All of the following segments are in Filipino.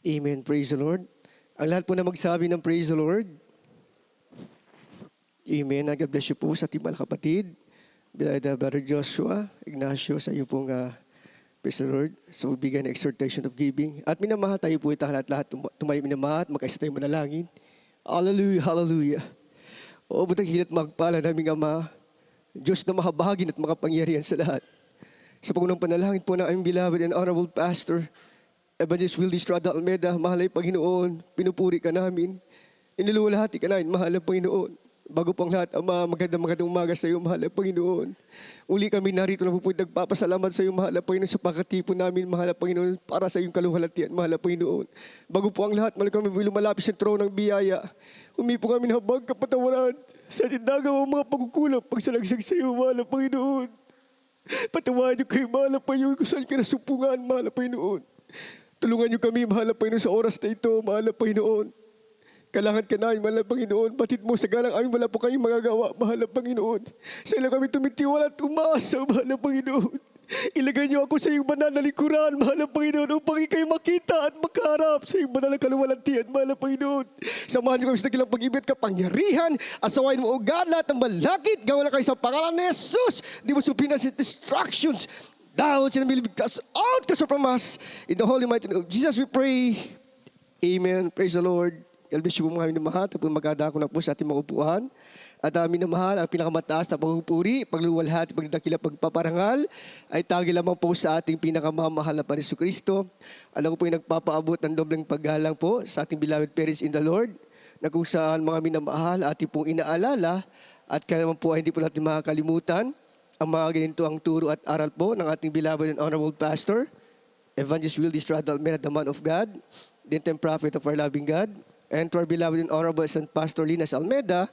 Amen. Praise the Lord. Ang lahat po na magsabi ng praise the Lord. Amen. God bless you po sa ating mga kapatid. Beloved Brother Joshua, Ignacio, sa iyo pong praise the Lord. So, bigyan ng exhortation of giving. At minamahal tayo po ito lahat-lahat. Tumayo minamahal at magkaisa tayo manalangin. Hallelujah, hallelujah. O, butang hilat magpala naming Ama, Diyos na mahabagin at makapangyarihan sa lahat. Sa pangunang panalangin po ng aming beloved and honorable pastor, Evangelist Wildy Estrada Almeida, mahal ay Panginoon, pinupuri ka namin. Iniluwalhati ka namin, mahal ay Panginoon. Bago pang lahat, Ama, magandang umaga sa iyo, mahal ay Panginoon. Uli kami narito na po nagpapasalamat sa iyo, mahal ay Panginoon, sa pagkatipo namin, mahal ay Panginoon, para sa iyong kaluhalatian, mahal ay Panginoon. Bago po ang lahat, mahal kami lumalapit sa trono ng biyaya. Humipo kami ng habag kapatawaran sa tinagawa mga pagkukulang pagsalagsag sa iyo, mahal ay Panginoon. Patawaran niyo kayo, mahal ay Panginoon, kung saan ka nasupungan, mahal ay Panginoon. Tulungan niyo kami, mahal na Panginoon, sa oras na ito, mahal na Panginoon. Kailangan ka namin, mahal na Panginoon. Batid mo sa galang amin, wala po kayong magagawa, mahal na Panginoon. Sa ilang kami tumitiwala at umasa, mahal na Panginoon. Ilagay niyo ako sa iyong banal na likuran, mahal na Panginoon, upang kayo makita at makaharap sa iyong banal na kaluwalantian, mahal na Panginoon. Samahan niyo kami sa dakilang pag-ibig, kapangyarihan, asawain mo, O God, lahat ng malakit, gawa na kayo sa pangalan ni Jesus. Di mo supina sa distractions. Thou shalt be cast out from us. In the holy mighty name of Jesus we pray. Amen. Praise the Lord. God bless you po mga minamahal. Tapos magkadako na po sa ating mga upuan. At minamahal, ang pinakamataas na pagpupuri, pagluwalhati, pagdakila, pagpaparangal, ay tagi lamang po sa ating pinakamamahal na Panginoon Kristo. Alam ko po yung nagpapaabot ng dobleng paggalang po sa ating beloved parents in the Lord, na kung saan mga minamahal, ating pong inaalala, at kaya naman po ay hindi po natin makakalimutan ang mga ganito ang turo at aral po ng ating beloved and honorable pastor, Evangelist Wildy Estrada Almeida, the man of God, the interim prophet of our loving God, and to our beloved and honorable St. Pastor Linas Almeida,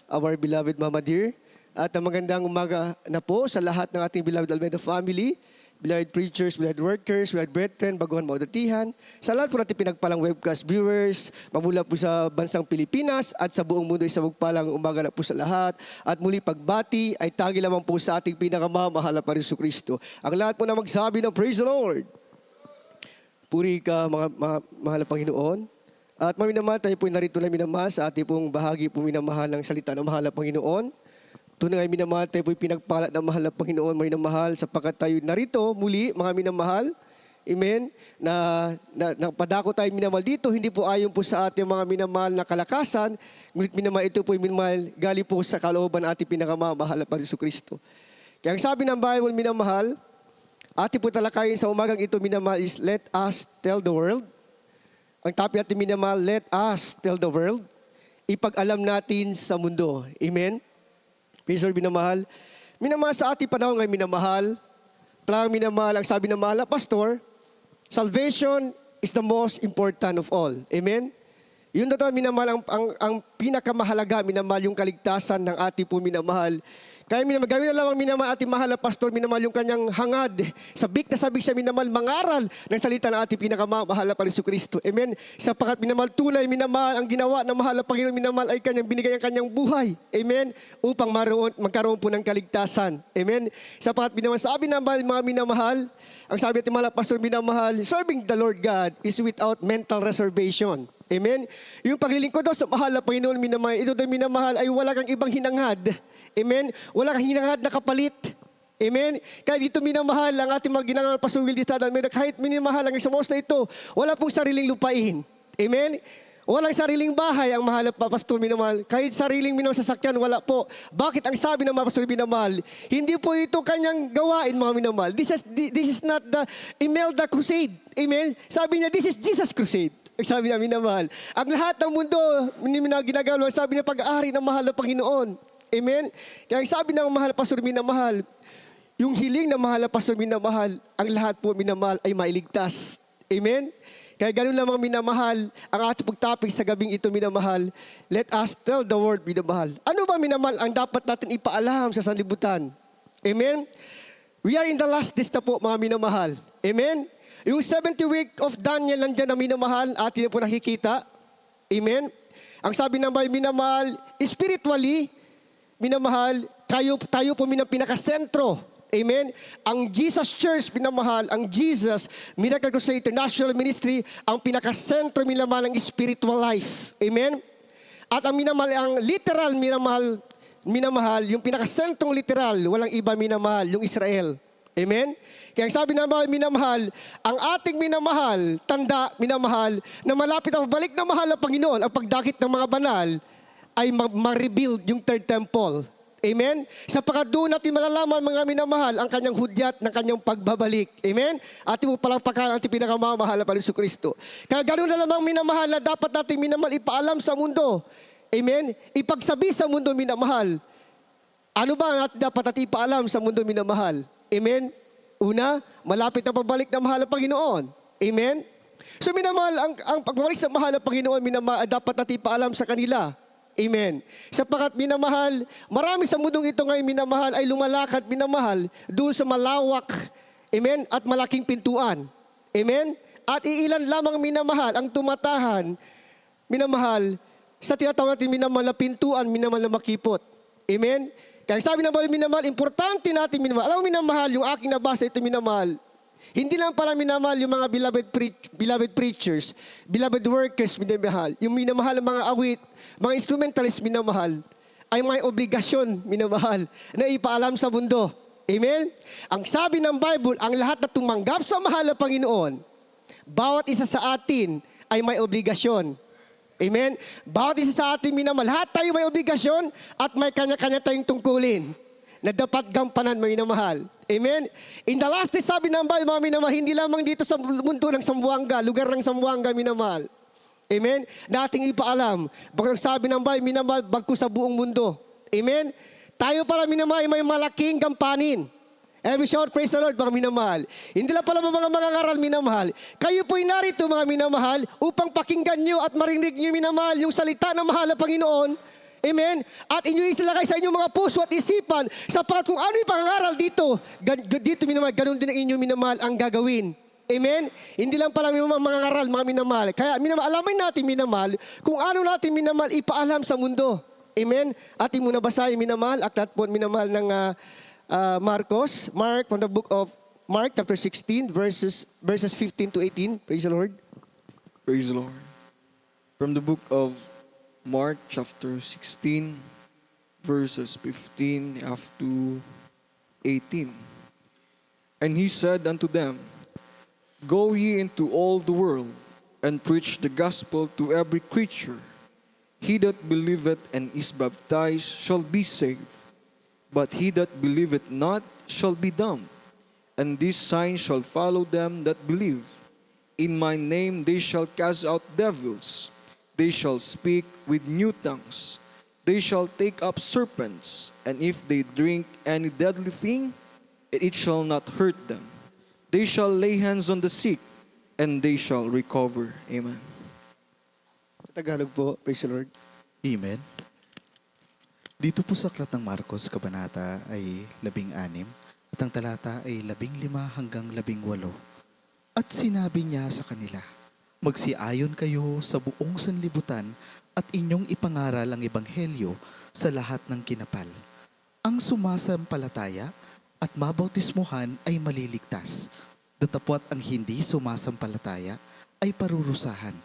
our beloved Mama Dear, at magandang umaga na po sa lahat ng ating beloved Almeida family, beloved preachers, beloved workers, beloved brethren, baguhan maudatihan, sa lahat po natin pinagpalang webcast viewers, mamula po sa bansang Pilipinas at sa buong mundo, isang magpalang umaga na po sa lahat. At muli pagbati ay tagi lamang po sa ating pinakamamahal na Panginoon Kristo. Ang lahat po na magsabi ng praise the Lord. Puri ka mga mahal na Panginoon. At maminamahal tayo po narito na minamahal sa ating pong bahagi po minamahal ng salita ng mahal na Panginoon. Tunay ay minamahal tayo po'y pinagpalat ng mahal na Panginoon, minamahal, sapagkat tayo narito muli, mga minamahal, amen, na padako tayo minamahal dito, hindi po ayon po sa ating mga minamahal na kalakasan, ngunit minamahal ito po'y minamahal, galing po sa kalooban ng ating pinakamamahal na Panginoon Kristo. Kaya ang sabi ng Bible, minamahal, ating po talakayin sa umagang ito, minamahal is, let us tell the world. Ang topic natin minamahal, let us tell the world. Ipag-alam natin sa mundo. Amen? Praise the Lord, minamahal. Minamahal sa ating panahon ngayon, minamahal. Talagang minamahal, ang sabi ng mahal na pastor, salvation is the most important of all. Amen? Yun na ito, minamahal, ang pinakamahalaga, minamahal yung kaligtasan ng ating po minamahal. Kaya gawin na lamang minamahal ating mahal na pastor, minamahal yung kanyang hangad. Sabik na sabik siya minamahal, mangaral ng salita ng ating pinakamahal na Panginoon Kristo. Amen? Sapagat minamahal tunay, minamahal ang ginawa ng mahal na Panginoon, minamahal ay kanyang binigay ang kanyang buhay. Amen? Upang magkaroon po ng kaligtasan. Amen? Sapagat minamahal, sabi ng mga minamahal, ang sabi ating mahal na pastor, minamahal, serving the Lord God is without mental reservation. Amen? Yung paglilingkod daw sa mahal na Panginoon, minamahal, ito daw minamahal ay wala kang ibang hinangad. Amen? Wala kang hinangad na kapalit. Amen? Kaya dito minamahal ang ating mga ginangang Pastor Wildy Estrada Almeida, kahit minamahal ang isang oras na ito, wala pong sariling lupain. Amen? Walang sariling bahay ang mahal na Pastor minamahal. Kahit sariling sasakyan, wala po. Bakit ang sabi ng mga Pastor minamahal? Hindi po ito kanyang gawain, mga minamahal. This is not the Imelda Crusade. Amen? Sabi niya, this is Jesus Crusade. Sabi niya, minamahal. Ang lahat ng mundo, ginagawa, sabi niya, pag-aari ng mahal na Panginoon. Amen? Kaya ang sabi ng mahal na Pastor minamahal, yung hiling ng mahal na Pastor minamahal, ang lahat po minamahal ay mailigtas. Amen? Kaya ganun lamang minamahal, ang ating pagtopic sa gabing ito minamahal, let us tell the world minamahal. Ano ba minamahal ang dapat natin ipaalam sa sanlibutan? Amen? We are in the last days na po, mga minamahal. Amen? Yung 70 week of Daniel nandiyan na minamahal, atin na po nakikita. Amen? Ang sabi ng Bible, minamahal, spiritually, minamahal, tayo po pinakasentro. Amen? Ang Jesus Church, minamahal, ang Jesus Miracle Crusade International Ministry, ang pinakasentro, minamahal, ng spiritual life. Amen? At ang minamahal, ang literal, minamahal, yung pinakasentrong literal, walang iba, minamahal, yung Israel. Amen? Kaya sabi na minamahal, ang ating minamahal, tanda, minamahal, na malapit ang balik na mahal ng Panginoon, ang pagdakit ng mga banal, ay ma-rebuild yung third temple. Amen? Sapagkat doon natin malalaman, mga minamahal, ang kanyang hudyat ng kanyang pagbabalik. Amen? Ating mo palangpakan ang ating pinakamamahal na Panginoon Kristo. Kaya ganoon na lamang minamahal na dapat natin minamahal ipaalam sa mundo. Amen? Ipagsabi sa mundo minamahal. Ano ba dapat natin ipaalam sa mundo minamahal? Amen? Una, malapit na pabalik na mahal ng Panginoon. Amen? So minamahal, ang pagbalik sa mahal ng Panginoon, minamahal, dapat natin ipaalam sa kanila. Amen. Sapagkat minamahal, marami sa mundong ito ngayon minamahal ay lumalakad minamahal doon sa malawak, amen, at malaking pintuan. Amen? At iilan lamang minamahal ang tumatahan, minamahal, sa tinatawag natin minamahal na pintuan, minamahal na makipot. Amen? Kaya sabi ng Bible, minamahal, importante natin minamahal. Alam mo minamahal, yung aking nabasa ito minamahal, hindi lang pala minamahal yung mga beloved preachers, beloved workers, minamahal. Yung minamahal ng mga awit, mga instrumentalist, minamahal. Ay may obligasyon, minamahal, na ipaalam sa mundo. Amen? Ang sabi ng Bible, ang lahat na tumanggap sa mahal na Panginoon, bawat isa sa atin ay may obligasyon. Amen? Bawat isa sa atin, minamahal, lahat tayo may obligasyon at may kanya-kanya tayong tungkulin na dapat gampanan, minamahal. Amen? In the last day, sabi ng Bible, mga minamahal, hindi lamang dito sa mundo ng Sambuanga, lugar ng Sambuanga, minamahal. Amen? Dating ipaalam. Bakit sabi ng Bible, minamahal, bagko sa buong mundo. Amen? Tayo pala, minamahal, may malaking gampanin. Every shout, praise the Lord, mga minamahal. Hindi lang pala mga mangangaral, minamahal. Kayo po'y narito, mga minamahal, upang pakinggan nyo at marinig nyo, minamahal, yung salita ng mahal na Panginoon. Amen? At inyo isilagay sa inyong mga puso at isipan sapagkat kung ano yung pangangaral dito, dito minamahal, ganun din ang inyong minamahal ang gagawin. Amen? Hindi lang pala mga mangangaral, mga minamahal. Kaya minamahal, alamin natin minamahal kung ano natin minamahal ipaalam sa mundo. Amen? Ating muna basahin minamahal, aklat po minamahal ng Marcos. Mark, from the book of Mark, chapter 16, verses 15 to 18. Praise the Lord. Praise the Lord. From the book of Mark chapter 16, verses 15 up to 18. And he said unto them, Go ye into all the world, and preach the gospel to every creature. He that believeth and is baptized shall be saved, but he that believeth not shall be damned. And this sign shall follow them that believe. In my name they shall cast out devils. They shall speak with new tongues. They shall take up serpents, and if they drink any deadly thing, it shall not hurt them. They shall lay hands on the sick, and they shall recover. Amen. Sa Tagalog po, praise the Lord. Amen. Dito po sa aklat ng Marcos, kabanata ay 16, at ang talata ay 15 hanggang 18. At sinabi niya sa kanila, Magsiayon kayo sa buong sanlibutan at inyong ipangaral ang ebanghelyo sa lahat ng kinapal. Ang sumasampalataya at mabautismuhan ay maliligtas, datapwat ang hindi sumasampalataya ay parurusahan.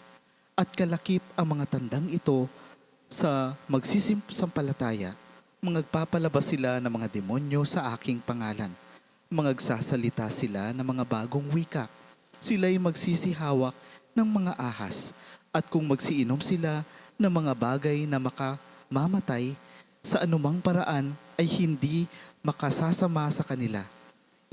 At kalakip ang mga tandang ito sa magsisisampalataya, magpapalabas sila ng mga demonyo sa aking pangalan. Magsasalita sila ng mga bagong wika. Sila'y magsisihawak ng mga ahas, at kung magsiinom sila ng mga bagay na makamamatay, sa anumang paraan ay hindi makasasama sa kanila.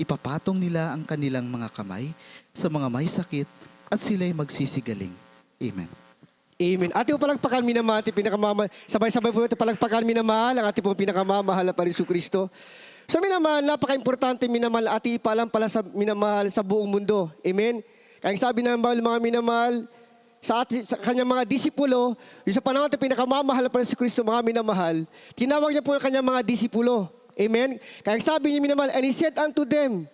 Ipapatong nila ang kanilang mga kamay sa mga may sakit at sila'y magsisigaling. Amen. Amen. Ating po palagpakan, minamahal, sabay-sabay po ito palagpakan, minamahal, ang ating po pinakamamahal na Panginoon Kristo. So minamahal, napaka-importante minamahal, ating ipalam pala sa minamahal sa buong mundo. Amen. Kaya sabi ng mga minamahal, sa kanyang mga disipulo, yung sa panahon natin pinakamamahal na Panginoon Kristo, mga minamahal, tinawag niya po yung kanyang mga disipulo. Amen. Kaya sabi niya minamahal, and he said unto them,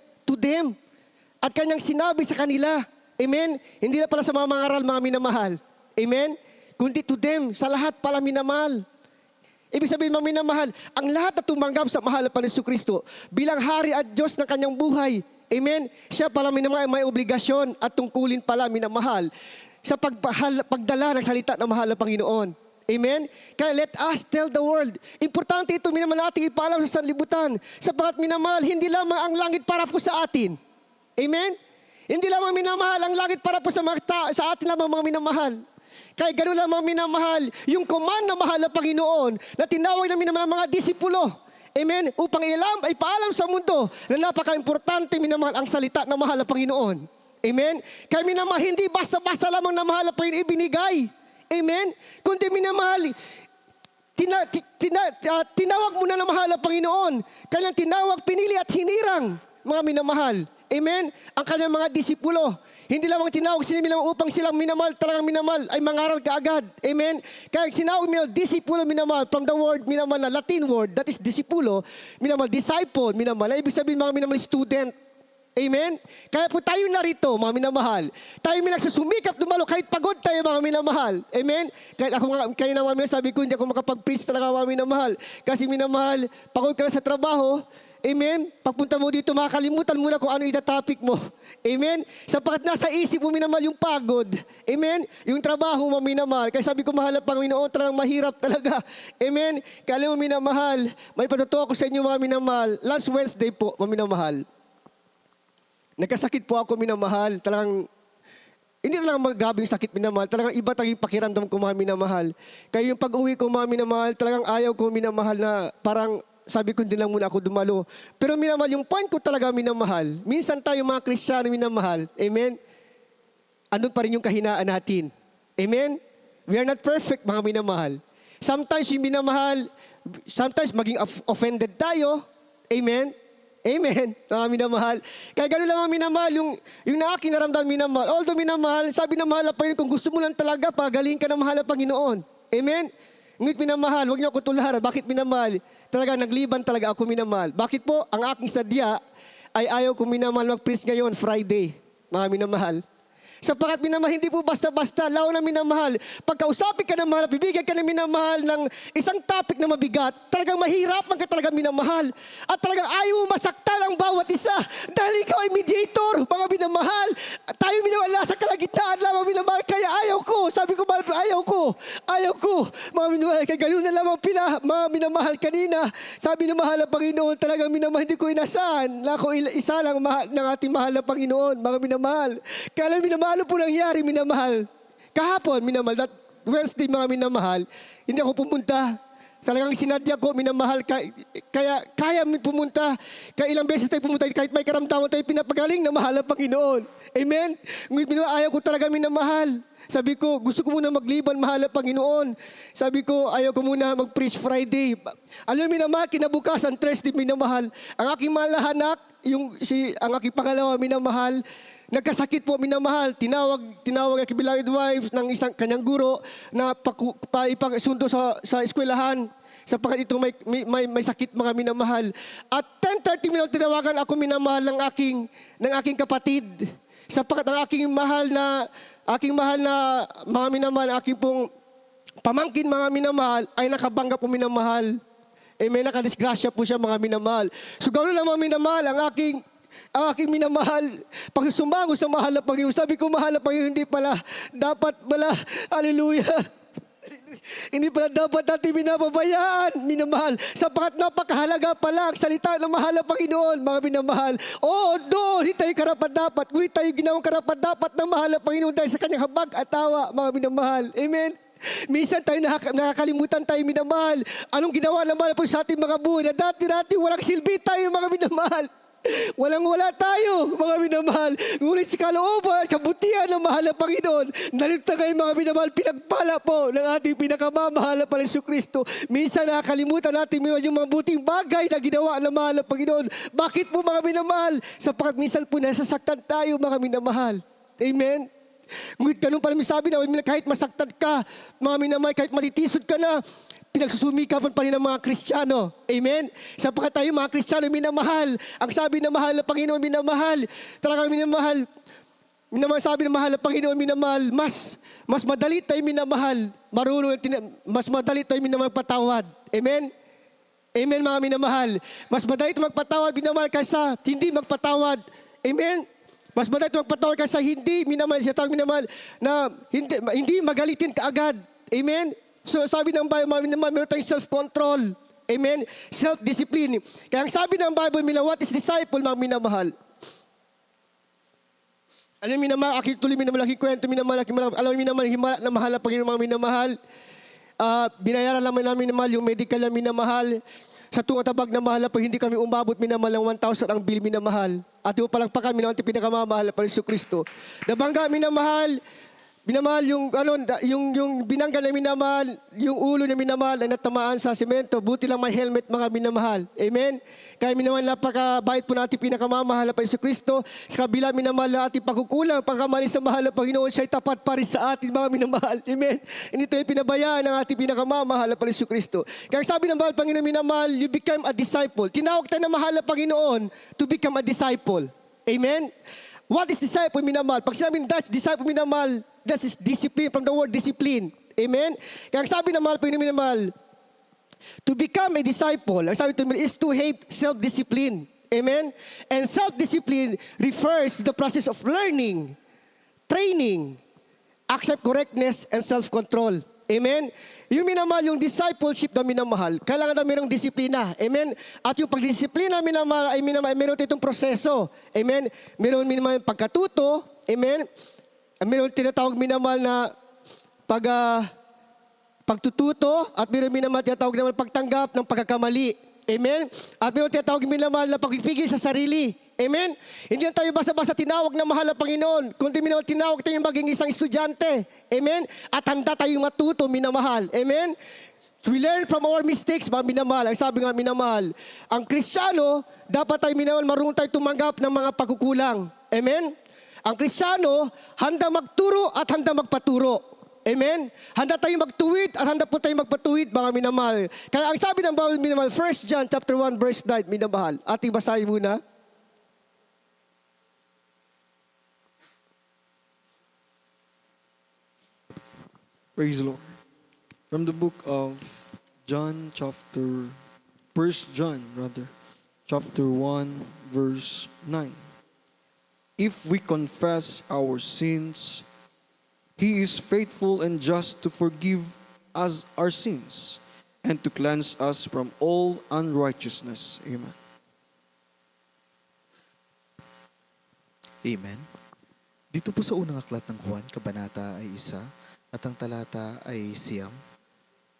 at kanyang sinabi sa kanila, amen, hindi na pala sa mga mangaral, mga minamahal. Amen? Kundi to them, sa lahat pala minamahal. Ibig sabihin, mga minamahal, ang lahat na tumanggap sa mahal na Panginoon Kristo bilang hari at Diyos ng kanyang buhay. Amen? Siya pala minamahal, may obligasyon at tungkulin pala minamahal sa pagdala ng salita ng mahal na Panginoon. Amen? Kaya let us tell the world. Importante ito minamahal natin ipaalam sa sanlibutan. Sapagat minamahal, hindi lamang ang langit para po sa atin. Amen? Hindi lamang minamahal ang langit para po sa sa atin lamang mga minamahal. Kaya gano'n lamang minamahal yung command na mahal na Panginoon na tinawag namin ng mga disipulo. Amen? Upang ipaalam sa mundo na napaka-importante minamahal ang salita ng mahal na Panginoon. Amen? Kaya minamahal, hindi basta-basta lamang na mahal na Panginoon ibinigay. Amen? Kundi minamahal, tinawag mo na ng mahal na Panginoon. Kanyang tinawag, pinili at hinirang mga minamahal. Amen? Ang kanyang mga disipulo. Hindi lamang tinawag sila minamahal upang silang minamahal, talagang minamahal, ay mangaral kaagad. Amen? Kaya sinawag minamahal, disipulo minamahal, from the word minamahal na Latin word, that is disipulo, minamahal, disciple, minamahal. Ibig sabihin mga minamahal, student. Amen? Kaya po tayo narito, mga minamahal. Tayo nagsusumikap dumalo kahit pagod tayo, mga minamahal. Amen? Kahit ako nga, kayo na mga sabi ko, hindi ako makapag-preach talaga, mga minamahal. Kasi minamahal, pagod ka na sa trabaho. Amen? Pagpunta mo dito, makakalimutan mo na kung ano itatopic mo. Amen? Sapagat nasa isip mo minamahal yung pagod. Amen? Yung trabaho mo minamahal. Kaya sabi ko, mahal na Panginoon, talagang mahirap talaga. Amen? Kaya alam mo minamahal, may patutuwa ko sa inyo mga minamahal. Last Wednesday po, mga minamahal. Nagkasakit po ako minamahal. Talagang, hindi talagang magagabing sakit minamahal. Talagang iba tayong pakiramdam ko mga minamahal. Kaya yung pag-uwi ko mga minamahal, talagang ayaw ko minamahal na parang sabi ko, hindi lang muna ako dumalo. Pero minamahal, yung point ko talaga minamahal. Minsan tayo mga Kristiyano minamahal. Amen? Andun pa rin yung kahinaan natin. Amen? We are not perfect mga minamahal. Sometimes yung minamahal, sometimes maging offended tayo. Amen? Amen. Mga minamahal. Kaya gano'n lang mga minamahal, yung na aking naramdaman minamahal. Although minamahal, sabi na mahal na Panginoon, kung gusto mo lang talaga, pagaling ka na mahal na Panginoon. Amen? Ngunit minamahal, huwag niyo ako tularan. Bakit minamahal? Talaga, nagliban talaga ako minamahal. Bakit po? Ang aking sadya ay ayaw ko minamahal mag-preach ngayon, Friday. Mga minamahal. Sapagat minamahal, hindi po basta-basta, lao na minamahal. Pagkausapin ka ng mahal, bibigyan ka ng minamahal ng isang topic na mabigat, talagang mahirapan ka talaga minamahal. At talagang ayaw masaktan ang bawat isa. Dahil ikaw ay mediator, mga minamahal. Tayo minamahal, nasa kalagitnaan lamang minamahal. Kaya ayaw ko, sabi ko, ayaw ko. Mga minamahal, kaya ganoon na lamang mga minamahal kanina. Sabi ng mahal na Panginoon, talagang minamahal, hindi ko inasahan na ako isa lang ng ating mahal na Panginoon, mga minamahal. Kaya minamahal, ano po nangyari, minamahal? Kahapon, minamahal, that Wednesday, mga minamahal, hindi ako pumunta. Talagang sinadya ko, minamahal, kaya pumunta. Kaya ilang beses tayo pumunta, kahit may karamdaman tayo pinapagaling na mahal ang Panginoon. Amen? Ngunit ayaw ko talaga minamahal. Sabi ko, gusto ko muna magliban, mahal ang Panginoon. Sabi ko, ayaw ko muna mag-preach Friday. Alam mo minamahal, kinabukasan, Thursday, minamahal. Ang aking mahal na anak, ang aking pangalawa, minamahal, nagkasakit po, minamahal. Tinawag ang beloved wife ng isang kanyang guro na ipasundo sa eskwelahan. Sapagat ito may sakit, mga minamahal. At 10:30 minutes tinawagan ako minamahal ng aking kapatid. Sapagat ang aking mahal na mga minamahal, aking pong pamangkin mga minamahal ay nakabangga po minamahal. May nakadisgrasya po siya mga minamahal. So gano'n lang mga minamahal, ang aking minamahal, pag sumango sa mahal na Panginoon, sabi ko mahal na Panginoon, hindi pala, dapat pala, hallelujah, hindi pala dapat natin minababayaan, minamahal, sapagat napakahalaga pala ang salita ng mahal na Panginoon, mga minamahal. Doon, hindi tayo karapat-dapat, ngunit tayo ginawang karapat-dapat ng mahal na Panginoon dahil sa kanyang habag at tawa, mga minamahal. Amen? Minsan tayo nakakalimutan tayo, minamahal. Anong ginawa naman po sa ating mga buhay na dati walang silbi tayo, mga minamahal. Walang-wala tayo, mga minamahal. Ngunit si kalooban at kabutihan ng mahal na Panginoon, nalita kayo, mga minamahal, pinagpala po ng ating pinakamamahal na Panginoon Kristo. Minsan nakakalimutan natin yung mga buting bagay na ginawa ng mahal na Panginoon. Bakit po, mga minamahal? Sapagat minsan po nasasaktan tayo, mga minamahal. Amen? Ngunit ganun pala sabi na kahit masaktan ka, mga minamahal, kahit matitisod ka na, pinagsusumikapan pa rin ng mga Kristiyano. Amen? Sapagat tayo mga Kristiyano, minamahal. Ang sabi na mahal na Panginoon, minamahal. Talagang minamahal. minamahal, sabi ng mahal na Panginoon, minamahal, mas madali tayo minamahal, mas madali tayo minamahal patawad. Amen? Amen, mga minamahal. Mas madali tayo magpatawad, minamahal, kaysa hindi magpatawad. Amen? Mas madali tayo magpatawad kaysa hindi minamahal, siya tawag minamahal, na hindi magalitin kaagad. Amen? So sabi ng Bible, mga minamahal, meron tayong self-control. Amen? Self-discipline. Kaya ang sabi ng Bible, what is disciple, mga minamahal? Alam mo minamahal, aking tuloy minamahal, aking kwento minamahal, alam mo minamahal, himala na mahal na Panginoon, mga minamahal. Binayaran namin minamahal, yung medical na minamahal. Sa tungatabag na mahal na pag hindi kami umabot minamahal ng 1,000 ang bill minamahal. At yung palangpakan minamahal, pinakamamahal na pa rin Yesu Kristo. Nabangga minamahal yung binangga na minamahal, yung ulo na minamahal ay natamaan sa semento. Buti lang may helmet, mga minamahal. Amen? Kaya minamahal, napakabait po natin pinakamamahal na pa Yesu Kristo. Sa kabila minamahal na ating pagkukulang, pagkamali sa mahal na Panginoon, siya'y tapat pa rin sa atin, mga minamahal. Amen? Hindi tayo pinabayaan ng ating pinakamamahal na pa Yesu Kristo. Kaya sabi ng mahal Panginoon minamahal, you become a disciple. Tinawag tayo na mahal na Panginoon to become a disciple. Amen? What is disciple, minamahal? Pag sinabing disciple, minamahal, that is discipline, from the word discipline. Amen? Kaya ang sabi ng mahal, Panginoon minamahal, to become a disciple, ang sabi is to have self-discipline. Amen? And self-discipline refers to the process of learning, training, accept correctness, and self-control. Amen? Yung minamahal, yung discipleship na minamahal, kailangan na mayroong disiplina. Amen? At yung pagdisiplina minamahal ay mayroon itong proseso. Amen? Mayroon minamahal pagkatuto. Amen? Mayroon tinatawag minamahal na pagtututo at mayroon minamahal tinatawag naman pagtanggap ng pagkakamali. Amen? At mayroon tinatawag minamahal na pagpipigil sa sarili. Amen? Hindi lang tayo basta-basta tinawag na mahal na Panginoon, kundi minamahal tinawag tayo maging isang estudyante. Amen? At handa tayong matuto, minamahal. Amen? We learn from our mistakes, mga minamahal. Ang sabi nga minamahal, ang Kristiyano, dapat tayo minamahal, marunong tayo tumanggap ng mga pagkukulang. Amen? Ang Kristiyano, handa magturo at handa magpaturo. Amen? Handa tayong magtuwid at handa po tayong magpatuwid, mga minamahal. Kaya ang sabi ng Bible, minamahal, 1 John chapter 1, verse 9, minamahal. Ating basahin muna. Praise the Lord. From the book of John chapter 1, verse 9. If we confess our sins, He is faithful and just to forgive us our sins and to cleanse us from all unrighteousness. Amen. Amen. Dito po sa unang aklat ng Juan, kabanata ay 1 at ang talata ay 9.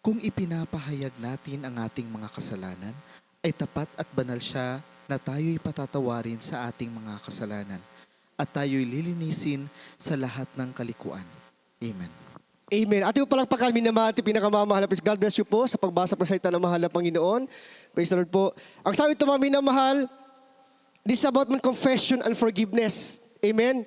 Kung ipinapahayag natin ang ating mga kasalanan, ay tapat at banal siya na tayo'y patatawarin sa ating mga kasalanan at tayo'y lilinisin sa lahat ng kalikuan. Amen. Amen. At yung palakpakan, minamahal, pinakamamahal. God bless you po sa pagbasa ng salita ng mahal na Panginoon. Praise the Lord po. Ang sabi ito, mga minamahal, this is about confession and forgiveness. Amen.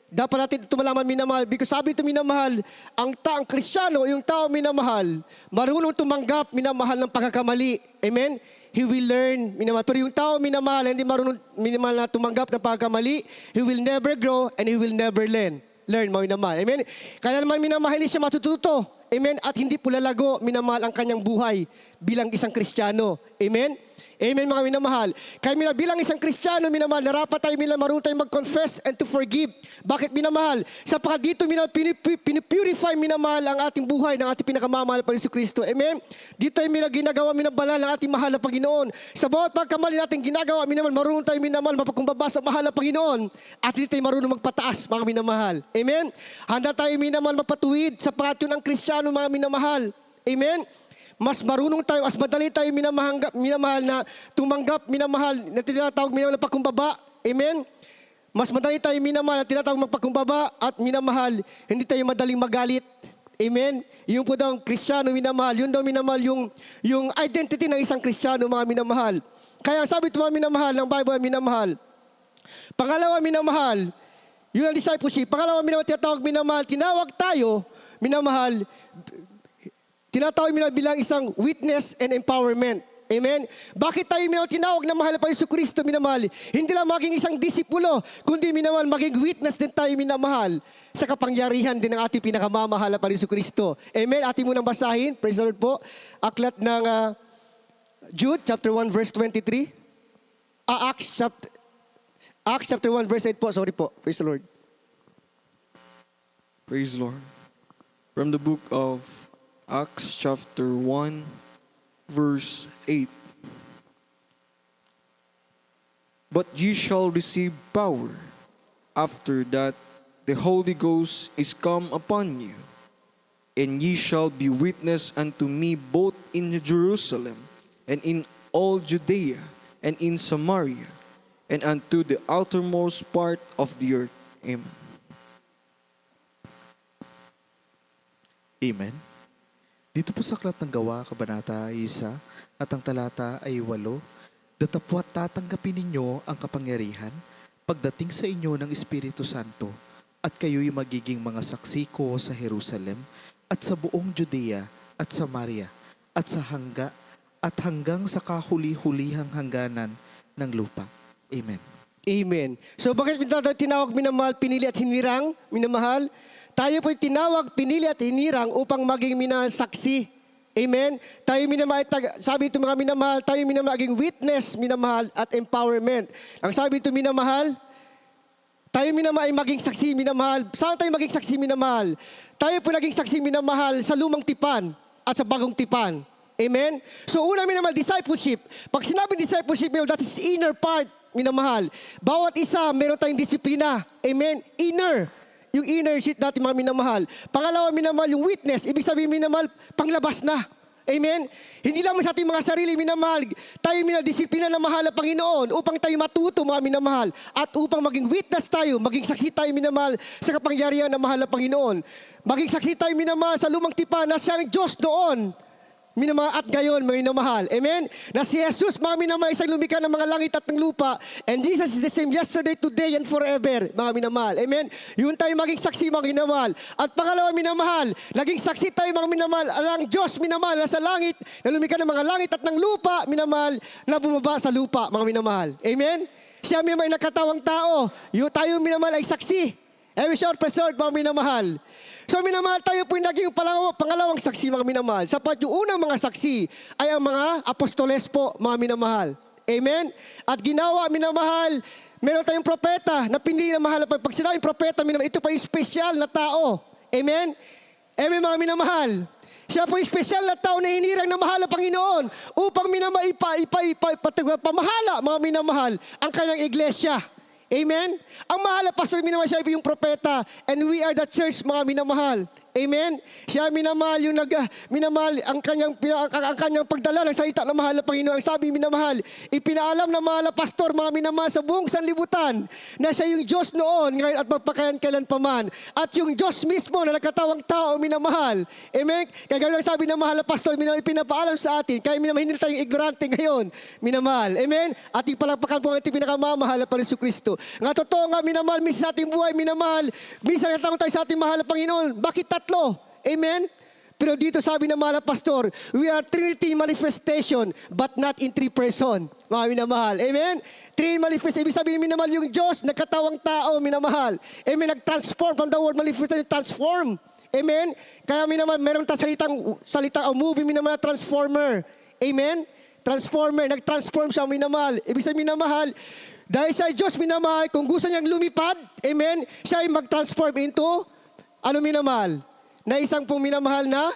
Dapat natin ito malaman, minamahal. Because sabi ito, minamahal, ang Kristiyano, yung tao minamahal, marunong tumanggap, minamahal ng pagkakamali. Amen. He will learn, minamahal. Pero yung tao minamahal, hindi marunong minamahal na tumanggap ng pagkakamali, he will never grow and he will never learn, mga minamahal. Amen? Kaya naman minamahal, hindi siya matututo. Amen? At hindi po lalago, minamahal ang kanyang buhay bilang isang Kristiyano. Amen? Amen, mga minamahal. Kaya bilang isang Kristiyano, minamahal, narapat tayo marunong tayo mag-confess and to forgive. Bakit minamahal? Sapagkat dito pinipurify minamahal ang ating buhay ng ating pinakamamahal pa Yesu Kristo. Amen? Dito tayo ginagawa minabalal ng ating mahal na Panginoon. Sa bawat pagkamali natin ginagawa, minamahal, marunong tayo minamahal mapagkumbaba sa mahal na Panginoon. At dito tayo marunong magpataas, mga minamahal. Amen? Handa tayo minamahal mapatuwid sapagkat yun ang Kristiyano, mga minamahal. Amen? Mas marunong tayo, mas madali tayo minamahal na tumanggap, minamahal na tinatawag minamahal na pagkumbaba. Amen? Mas madali tayo minamahal na tinatawag magpagkumbaba at minamahal, hindi tayo madaling magalit. Amen? Yung po daw Kristiyano, minamahal. Yun daw minamahal yung identity ng isang Kristiyano, mga minamahal. Kaya sabi ito, mga minamahal, ng Bible, minamahal. Pangalawa, minamahal, yun ang discipleship. Pangalawa, minamahal, tinatawag minamahal. Tinawag tayo, minamahal, tinatawag nila bilang isang witness and empowerment. Amen? Bakit tayo tinawag na mahal pa Yesu Kristo, minamahal? Hindi lang maging isang disipulo, kundi minamahal, maging witness din tayo, minamahal, sa kapangyarihan din ng ating pinakamamahal pa Yesu Kristo. Amen? Ating munang basahin, praise the Lord po, aklat ng Jude, chapter 1, verse 23. Acts chapter 1, verse 8 po, sorry po, praise the Lord. Praise the Lord. From the book of Acts chapter 1, verse 8. But ye shall receive power after that the Holy Ghost is come upon you, and ye shall be witness unto me both in Jerusalem and in all Judea and in Samaria and unto the outermost part of the earth. Amen. Amen. Dito po sa Aklat ng Gawa, Kabanata 1, at ang talata ay 8, datapwat tatanggapin ninyo ang kapangyarihan pagdating sa inyo ng Espiritu Santo, at kayo'y magiging mga saksi ko sa Jerusalem at sa buong Judea at Samaria at hanggang sa kahuli-hulihang hangganan ng lupa. Amen. Amen. So bakit tayo tinawag, minamahal, pinili at hinirang, minamahal? Tayo po'y tinawag, pinili at hinirang upang maging saksi. Amen? Tayo minamahal, sabi ito mga minamahal, tayo minamahal, maging witness, minamahal, at empowerment. Ang sabi ito, minamahal, tayo minamahal ay maging saksi, minamahal. Saan tayo maging saksi, minamahal? Tayo po naging saksi, minamahal, sa lumang tipan at sa bagong tipan. Amen? So una, minamahal, discipleship. Pag sinabi discipleship, that is inner part, minamahal. Bawat isa, meron tayong disiplina. Amen? Inner. Yung inner sheet natin, mga minamahal. Pangalawa, minamahal, yung witness. Ibig sabihin, minamahal, panglabas na. Amen? Hindi lang sa ating mga sarili, minamahal. Tayo disiplina na mahal ang Panginoon upang tayo matuto, mga minamahal. At upang maging witness tayo, maging saksi tayo, minamahal, sa kapangyarihan na mahal ang Panginoon. Maging saksi tayo, minamahal, sa lumang tipan na siyang Diyos doon. Minamahal at gayon, mga minamahal. Amen? Na si Jesus, mga minamahal, isang lumikha ng mga langit at ng lupa. And Jesus is the same yesterday, today, and forever, mga minamahal. Amen? Yun tayo maging saksi, mga minamahal. At pangalawa, minamahal, naging saksi tayo, mga minamahal, ang Diyos, minamahal, na sa langit, na lumikha ng mga langit at ng lupa, minamahal, na bumaba sa lupa, mga minamahal. Amen? Siya may nakatawang tao. Yung tayo, minamahal, ay saksi. Every short preserved, mga minamahal. So minamahal, tayo po yung naging pangalawang saksi, mga minamahal. Sapat yung unang mga saksi ay ang mga apostoles po, mga minamahal. Amen? At ginawa, minamahal, meron tayong propeta na pinili na mahal. Pag sinabing propeta, minamahal, ito pa yung special na tao. Amen? Amen, mga minamahal. Siya po yung special na tao na hinirang na mahal ang Panginoon upang pamahala, mga minamahal, ang kanyang iglesia. Amen? Ang mahal na pastor, minamahal, siya yung propeta, and we are the church, mga minamahal. Amen? Siya minamahal yung minamahal ang kanyang pagdala ng salita ng mahal na Panginoon. Ang sabi, minamahal, ipinaalam ng mahal na pastor, mga minamahal, sa buong sanlibutan na siya yung Diyos noon, ngayon at magpakailan pa man. At yung Diyos mismo na nagkatawang tao, minamahal. Amen? Kaya gano'n sabi ng mahal na pastor, minamahal, pinapaalam sa atin. Kaya minamahal, hindi tayong ignorante ngayon. Minamahal. Amen? Ating palakpakan po ang ating pinakamamahal na Yesu Kristo. Nga totoo nga, minamahal, minsan sa ating buhay, minamahal, minsan natawag tayo sa ating mahal na Panginoon. Bakit tatlo? Amen? Pero dito sabi ng mahal na pastor, we are Trinity manifestation, but not in three person. Mga minamahal. Amen? Three manifestation. Ibig sabihin, minamahal, yung Diyos, nagkatawang tao, minamahal. Amen? Nag-transform from the word manifestation, transform. Amen? Kaya minamahal, meron tayong salita o movie, minamahal, transformer. Amen? Transformer, nag-transform siya, minamahal. Ibig sabihin, minamahal, dahil siya ay Diyos, minamahal, kung gusto niyang lumipad, amen, siya ay mag-transform into, minamahal? Na isang pong minamahal na,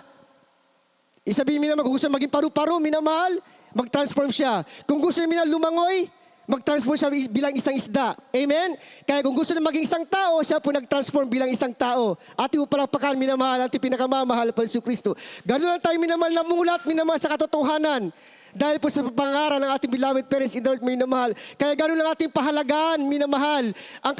isabihin minamahal, kung gusto maging paru-paro, minamahal, mag-transform siya. Kung gusto niya minamahal lumangoy, mag-transform siya bilang isang isda. Amen? Kaya kung gusto niya maging isang tao, siya po nag-transform bilang isang tao. Ating upalakpakan, minamahal, ating pinakamamahal pa Yesu Kristo. Ganun lang tayo minamahal na mulat, minamahal sa katotohanan. Dahil po sa pangaral ng ating beloved parents in the Lord, minamahal. Kaya gano'n lang ating pahalagaan, minamahal. Ang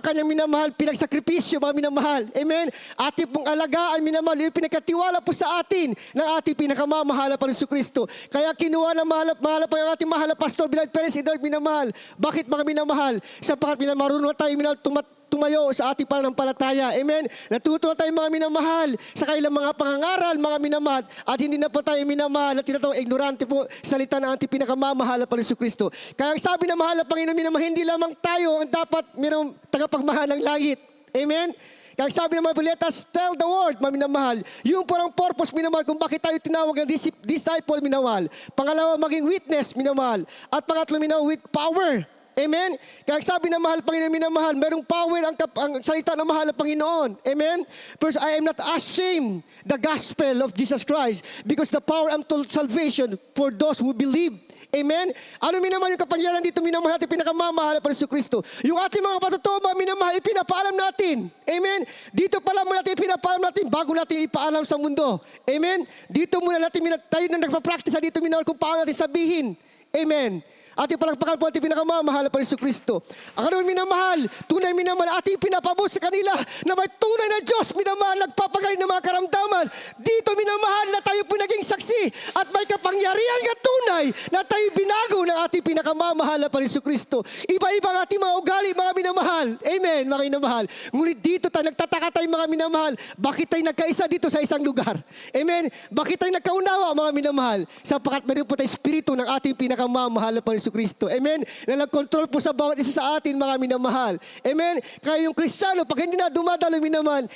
kanyang minamahal, pinagsakripisyo, mga minamahal. Amen? Ating pong alagaan, minamahal. Yung pinagkatiwala po sa atin ng ating pinakamamahal pa Yesu Kristo. Kaya kinuha na mahal pa yung ating mahal na pastor, beloved parents in the Lord, minamahal. Bakit mga minamahal? Sapagkat marunong tayo, minamahal, tumayo sa ating pananampalataya. Amen? Natutuwa tayo mga minamahal sa kailang mga pangangaral, mga minamahal, at hindi na po tayo minamahal at tinatawag ignorante po salita ng ating pinakamamahal na Panginoon Kristo. Kaya ang sabi na mahal na Panginoon, minamahal, hindi lamang tayo ang dapat mayroong tagapagmahal ng langit. Amen? Kaya sabi naman po, let us tell the world, mga minamahal. Yung po ang purpose, minamahal, kung bakit tayo tinawag ng disciple, minamahal. Pangalawa, maging witness, minamahal. At pangatlo, minamahal, with power. Amen? Kaya sabi na mahal, Panginoon, minamahal, merong power ang salita ng mahal na Panginoon. Amen? First, I am not ashamed the gospel of Jesus Christ because the power unto salvation for those who believe. Amen? Ano minamahal yung kapangyarihan dito, minamahal natin pinakamamahal na Panginoon Kristo. Yung ating mga patotoo, mga minamahal, ipinapaalam natin. Amen? Dito pala muna natin ipinapaalam natin bago natin ipaalam sa mundo. Amen? Dito muna natin, tayo na nagpa-practice dito, minamahal, kung paano natin sabihin. Amen? Ating palakpakan po ating pinakamamahal na Panginoon Kristo. Ang kanong minamahal, tunay minamahal, ating pinapabot sa kanila na may tunay na Diyos, minamahal, nagpapagaling ng mga karamdaman. Dito minamahal na tayo po naging saksi at may kapangyarihan na tunay na tayo binago ng ating pinakamamahal na Panginoon Kristo. Iba-iba ang ating mga ugali, mga minamahal. Amen, mga minamahal. Ngunit dito tayo, nagtataka tayo mga minamahal, bakit tayo nagkaisa dito sa isang lugar? Amen. Bakit tayo nagkaunawa, mga minamahal? Sapagkat meron po tayo espiritu ng ating pinakamamahal na Panginoon Kristo. Amen? Na nag-control po sa bawat isa sa atin, mga minamahal. Amen? Kaya yung Kristiyano, pag hindi na dumadalo minamahal,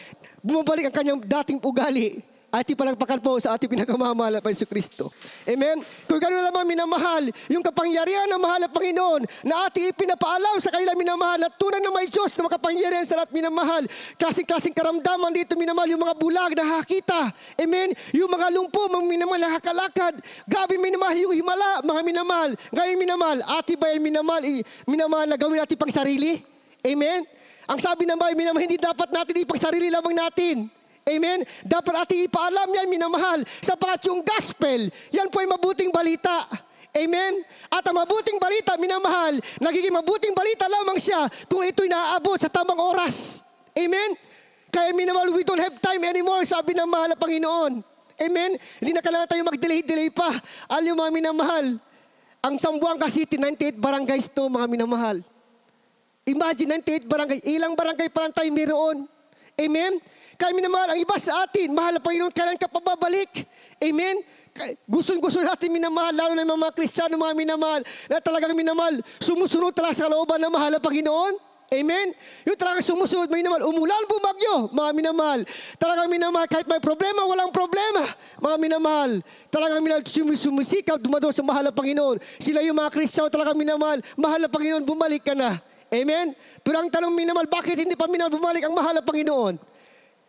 bumabalik ang kanyang dating ugali. At ipalagpakan po sa ating pinakamamahal na Panginoon Kristo. Amen? Kung gano'n lamang minamahal, yung kapangyarihan ng mahal na Panginoon na ating ipinapaalam sa kailang minamahal at tunay na may Diyos na makapangyarihan sa lahat minamahal. Kasing-kasing karamdaman dito minamahal, yung mga bulag na hakita. Amen? Yung mga lumpo, mga minamahal na hakalakad. Gabi minamahal, yung himala, mga minamahal. Ngayon minamahal, ati ba yung minamahal na gawin natin pang sarili? Amen? Ang sabi ng Bible, minamahal, hindi dapat natin ipang sarili lamang natin. Amen? Dapat ating ipaalam yan, minamahal. Sapagat yung gospel, yan po ay mabuting balita. Amen? At ang mabuting balita, minamahal, nagiging mabuting balita lamang siya kung ito'y naaabot sa tamang oras. Amen? Kaya minamahal, we don't have time anymore, sabi ng mahal na Panginoon. Amen? Hindi na kailangan tayo mag-delay pa. Alam mga minamahal, ang Zamboanga City, 98 barangays to, mga minamahal. Imagine, 98 barangay. Ilang barangay pa lang tayo mayroon. Amen? Kaya minamahal, ang iba sa atin, mahal na Panginoon, kailan ka pababalik? Amen? Gusto natin minamahal, lalo na yung mga Kristiyano, mga minamahal, na talagang minamahal, sumusunod talaga sa kalooban ng mahal na Panginoon. Amen? Yung talagang sumusunod, minamahal, umulan, bumagyo, mga minamahal. Talagang minamahal, kahit may problema, walang problema, mga minamahal. Talagang minamahal, sumusikap, dumado sa mahal na Panginoon. Sila yung mga Kristiyano, talagang minamahal, mahal na Panginoon, bumalik ka na. Amen? Pero ang tanong minamahal, bakit hindi pa minamahal bumalik ang mahal na Panginoon?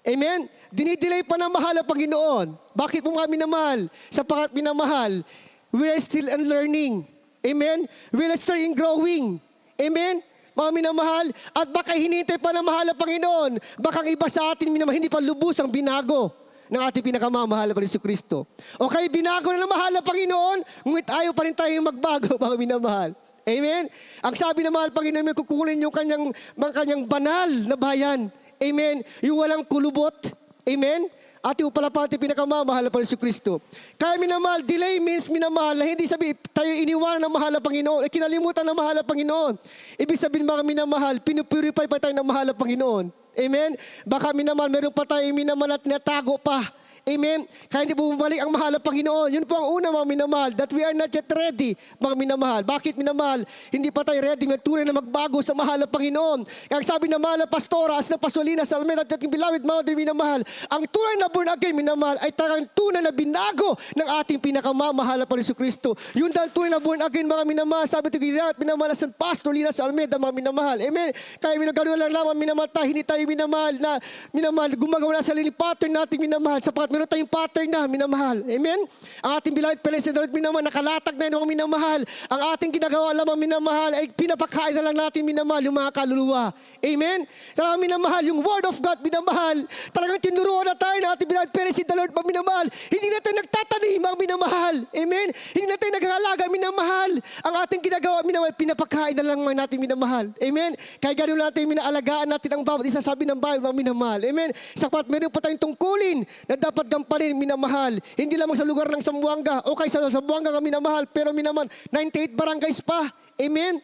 Amen? Dinidelay pa ng mahal na Panginoon. Bakit po mga minamahal? Sapagkat minamahal, we are still in learning. Amen? We are still in growing. Amen? Mga minamahal, at baka hinintay pa ng mahal na Panginoon. Baka ang iba sa atin, minamahal, hindi pa lubos ang binago ng ating pinakamamahal na Panginoon Kristo. Okay, binago na ng mahal na Panginoon, ngunit ayaw pa rin tayong magbago, mga minamahal. Amen? Ang sabi ng mahal Panginoon, may kukunin yung kanyang banal na bayan. Amen? Yung walang kulubot. Amen? At yung pala pati pinakamamahal na Panginoon Kristo. Kaya minamahal, delay means minamahal na hindi sabi tayo iniwanan ng mahal na Panginoon. Kinalimutan ng mahal na Panginoon. Ibig sabihin mga minamahal, pinupurify pa tayo ng mahal na Panginoon. Amen? Baka minamahal, meron pa tayo minamahal at tinatago pa. Amen? Kaya hindi bumabalik ang mahal na Panginoon. Yun po ang una, mga minamahal, that we are not yet ready, mga minamahal. Bakit minamahal? Hindi pa tayo ready, may tunay na magbago sa mahal na Panginoon. Kaya sabi ng mahal na pastora, as na Pastorina Salmeda, at ating beloved mother, minamahal, ang tunay na born again, minamahal, ay talagang tunay na binago ng ating pinakamamahal na Panginoon Kristo. Yun dahil tunay na born again, mga minamahal, sabi ito, minamahal sa Pastor Lina Salmeda, mga minamahal. Amen? Kaya minagano lang naman, minamahal tayo, hindi tayo minamahal na, minamahal, gumagawa na sa liling pattern natin, minamahal, sapagat meron tayong pattern na minamahal. Amen? Ang ating beloved Prince Lord, minamahal, nakalatag na yun, minamahal. Ang ating ginagawa lamang minamahal ay pinapakain na lang natin minamahal yung mga kaluluwa. Amen? Talagang minamahal, yung Word of God minamahal. Talagang tinuruan na tayo ng ating beloved Prince Lord pag minamahal. Hindi na tayo nagtatanim ang minamahal. Amen? Hindi na tayo nag-aalaga minamahal. Ang ating ginagawa minamahal, pinapakain na lang natin minamahal. Amen? Kaya gano'n natin minaalagaan natin ang bawat isa, sabi ng Bible, mga minamahal. Amen? Sapat meron pa tayong tungkulin na dapat gampanin, minamahal. Hindi lamang sa lugar ng Zamboanga. Okay, sa Zamboanga nga minamahal, pero minamahal, 98 barangays pa. Amen?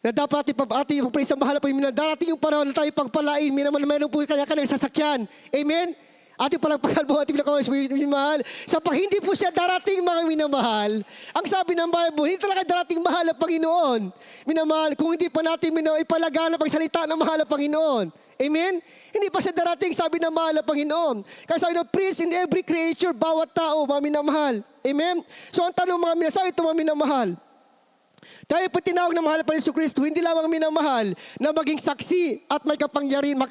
na dapat ating pag-praise sa mahal na Panginoon. Darating yung panahon na tayo pagpalain, mayroon po kanya-kanyang sasakyan. Amen? Ating palagpakan po, ating minamahal. Sa pag hindi po siya darating, mga minamahal, ang sabi ng Bible, hindi talaga darating mahal na Panginoon. Minamahal, kung hindi pa natin ipalaganap ang salita ng mahal na Panginoon. Amen? Hindi pa siya darating, sabi ng mahal na Panginoon. Kaya sabi ng prince in every creature, bawat tao, mga minamahal. Amen? So ang tanong mga minamahal, ito mga minamahal. Tayo po tinawag na mahal pa ni Kristo, hindi lamang minamahal na maging saksi at may kapangyarihan,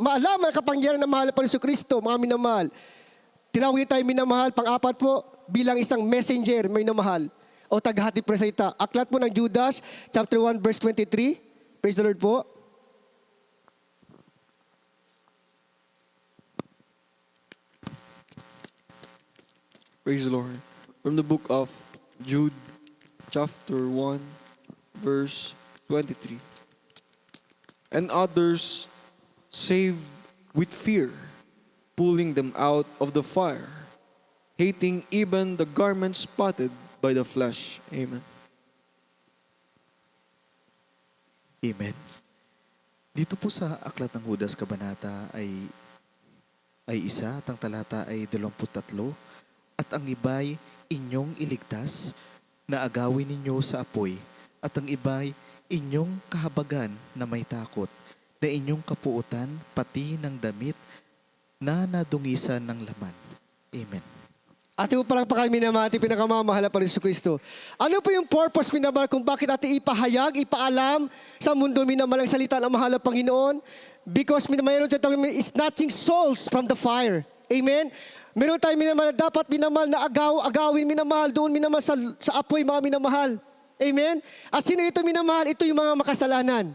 maalaman ang kapangyarihan ng mahal pa ni Kristo, mga minamahal. Tinawag tayo minamahal, pang-apat po, bilang isang messenger, minamahal, o tagahatid ng salita. Aklat po ng Judas, chapter 1, verse 23. Praise the Lord po. Praise the Lord. From the book of Jude, chapter 1, verse 23. And others saved with fear, pulling them out of the fire, hating even the garments spotted by the flesh. Amen. Amen. Dito po sa Aklat ng Judas Kabanata ay isa at ang talata ay 23 at ang iba'y inyong iligtas na agawin ninyo sa apoy at ang iba'y inyong kahabagan na may takot na inyong kapuutan pati ng damit na nadungisan ng laman. Amen. Ating po palagpakan minamahal, ating pinakamamahal na Panginoon Kristo. Ano po yung purpose minamahal kung bakit natin ipahayag, ipaalam sa mundo minamahal ang salita ng mahal na Panginoon? Because mayroon tayo snatching souls from the fire. Amen? Meron tayo minamahal na dapat minamahal na agawin minamahal doon minamahal sa apoy mga minamahal. Amen? At sino ito minamahal? Ito yung mga makasalanan.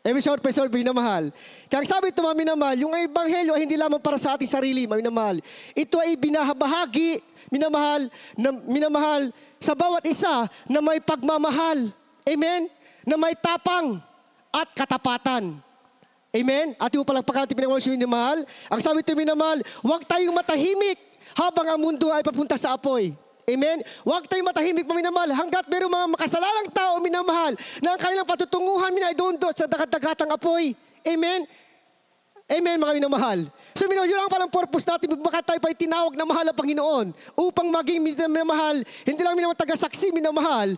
Every short by short, minamahal. Kaya sabi ito mga minamahal, yung ebanghelyo ay hindi lamang para sa ating sarili, mga minamahal. Ito ay binahabahagi, minamahal sa bawat isa na may pagmamahal. Amen? Na may tapang at katapatan. Amen? At yung palagpakan natin pinagmamahal si minamahal, ang sabi ito minamahal, huwag tayong matahimik habang ang mundo ay papunta sa apoy. Amen? Huwag tayong matahimik minamahal hanggat mayroong mga makasalalang tao minamahal na ang kanilang patutunguhan ay doon sa dagat-dagatang apoy. Amen? Amen mga minamahal. So yun ang palang purpose natin, bakit tayo pa tinawag na mahal na Panginoon upang maging minamahal, hindi lang minamahal taga-saksi minamahal,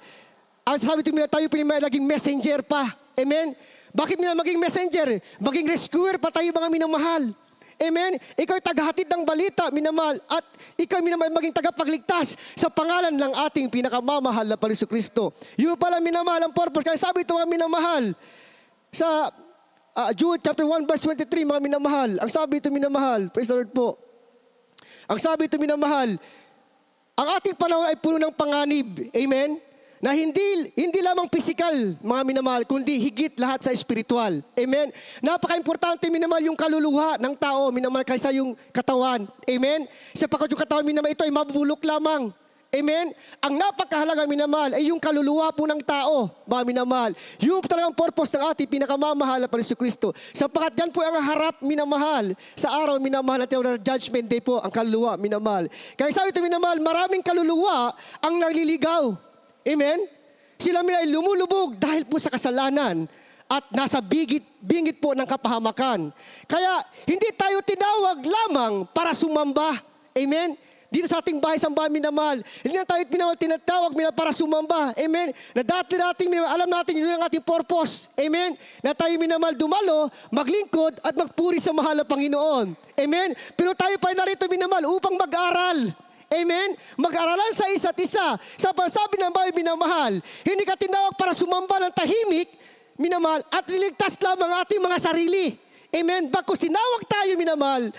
as sabi ito tayo pinamahal, messenger pa. Amen? Bakit maging messenger? Maging rescuer pa tayo mga minamahal. Amen? Ikaw ay tagahatid ng balita, minamahal. At ikaw minamahal maging tagapagligtas sa pangalan ng ating pinakamamahal na Panginoon Kristo. Yun pala minamahal ang purpose. Kaya sabi ito mga minamahal sa Jude chapter 1 verse 23 mga minamahal. Ang sabi ito minamahal, praise the Lord po. Ang sabi ito minamahal, ang ating panahon ay puno ng panganib. Amen? Na hindi lamang physical, mga minamahal, kundi higit lahat sa spiritual. Amen? Napaka-importante, minamahal, yung kaluluwa ng tao, minamahal, kaysa yung katawan. Amen? Sapagkat yung katawan, minamahal, ito ay mabubulok lamang. Amen? Ang napakahalaga, minamahal, ay yung kaluluwa po ng tao, mga minamahal. Yung talagang purpose ng ating pinakamamahal na Panginoon Kristo. Sapagkat yan po ang harap, minamahal, sa araw, minamahal, at yung judgment day po, ang kaluluwa, minamahal. Kaya sabi ito, minamahal, maraming kaluluwa ang nagliligaw. Amen? Sila ay lumulubog dahil po sa kasalanan at nasa bingit po ng kapahamakan. Kaya hindi tayo tinawag lamang para sumamba. Amen? Dito sa ating bahay, sambahan minamahal, hindi na tayo tinatawag para sumamba. Amen? Na dati natin, alam natin yun ang ating purpose. Amen? Na tayo minamahal dumalo, maglingkod at magpuri sa mahal na Panginoon. Amen? Pero tayo pa narito minamahal upang mag-aral. Amen? Mag-aralan sa isa't isa. Sa pasabi ng Bible, minamahal, hindi ka tinawag para sumamba ng tahimik, minamahal, at niligtas lamang ating mga sarili. Amen? Bakos tinawag tayo, minamahal,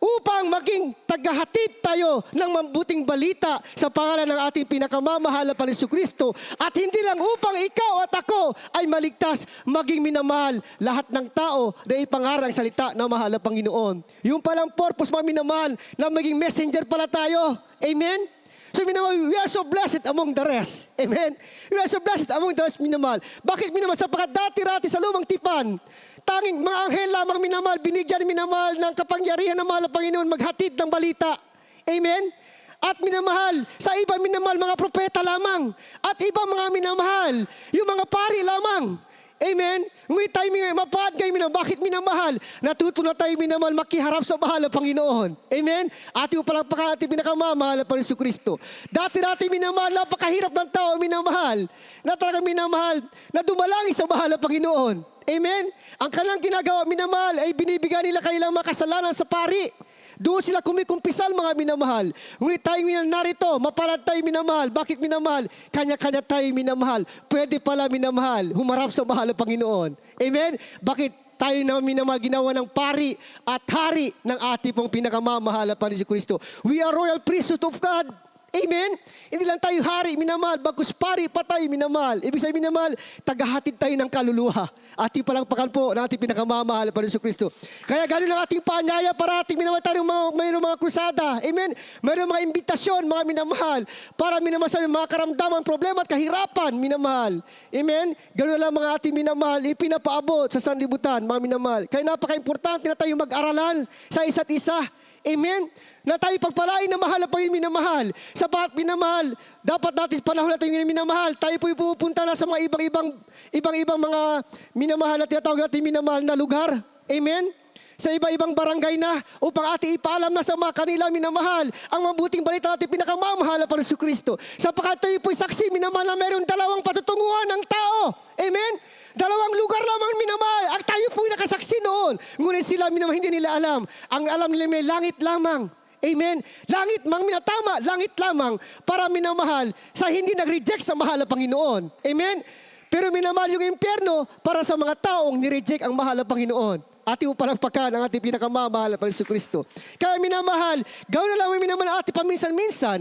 upang maging tagahatid tayo ng mabuting balita sa pangalan ng ating pinakamamahal na Panginoon Kristo. At hindi lang upang ikaw at ako ay maligtas, maging minamahal lahat ng tao na ipangaral ang salita ng mahal na Panginoon. Yung palang purpose, mga minamahal, na maging messenger pala tayo. Amen? So minamahal, we are so blessed among the rest. Amen? We are so blessed among the rest, minamahal. Bakit minamahal? Sapagkat dati-rati sa lumang tipan, tanging mga anghel lamang minamahal, binigyan minamahal ng kapangyarihan ng mahal na Panginoon maghatid ng balita. Amen? At minamahal, sa iba minamahal, mga propeta lamang. At ibang mga minamahal, yung mga pari lamang. Amen? Ngunit tayo mapahad kayo minamahal. Bakit minamahal? Natuto na tayo minamahal makiharap sa mahal na Panginoon. Amen? Ating palakpakan ating pinakamamahal na Panginoon Kristo. Dati minamahal, napakahirap ng tao minamahal. Na talagang minamahal, na dumalangin sa mahal na Panginoon. Amen? Ang kanilang ginagawa minamahal ay binibigyan nila kailang mga kasalanan sa pari. Doon sila kumikumpisal mga minamahal. Ngunit tayo narito, mapalad tayo minamahal. Bakit minamahal? Kanya-kanya tayo minamahal. Pwede pala minamahal, humarap sa mahal na Panginoon. Amen? Bakit tayo na minamahal ginawa ng pari at hari ng ating pong pinakamamahal na Panginoon Kristo? We are royal priesthood of God. Amen? Hindi lang tayo hari, minamahal. Bagkus pari pa tayo, minamahal. Ibig sabihin, minamahal, tagahatid tayo ng kaluluwa. Ating palakpakan po ng ating pinakamamahal na Panginoon Kristo. Kaya ganun ang ating paanyaya para ating minamahal tayo mayroong mga krusada. Amen? Mayroong mga imbitasyon, mga minamahal, para minamahal sa mga karamdaman, problema at kahirapan, minamahal. Amen? Ganun lang mga ating minamahal, ipinapaabot sa sanlibutan, mga minamahal. Kaya napaka-importante na tayo mag-aralan sa isa't isa. Amen? Na tayo pagpalain na mahal na Panginoon minamahal. Sa bawat minamahal, dapat natin panahon na tayo minamahal. Tayo po pupunta na sa mga ibang mga minamahal na tinatawag natin minamahal na lugar. Amen? Sa iba-ibang barangay na upang ating ipaalam na sa mga kanila minamahal ang mabuting balita natin pinakamamahal na Panginoon Kristo. Sapagkat tayo po'y saksi minamahal na mayroong dalawang patutunguhan ng tao. Amen? Dalawang lugar lamang minamahal. Ang tayo po'y nakasaksi noon. Ngunit sila minamahal, hindi nila alam. Ang alam nila may langit lamang. Amen? Langit mang minatama, langit lamang para minamahal sa hindi nag-reject sa mahal na Panginoon. Amen? Pero minamahal yung impyerno para sa mga taong nireject ang mahal na Panginoon. Ating upalagpakan ang ating pinakamamahal na Panginoon Kristo. Kaya minamahal, gawin na lang minamahal ang ating paminsan-minsan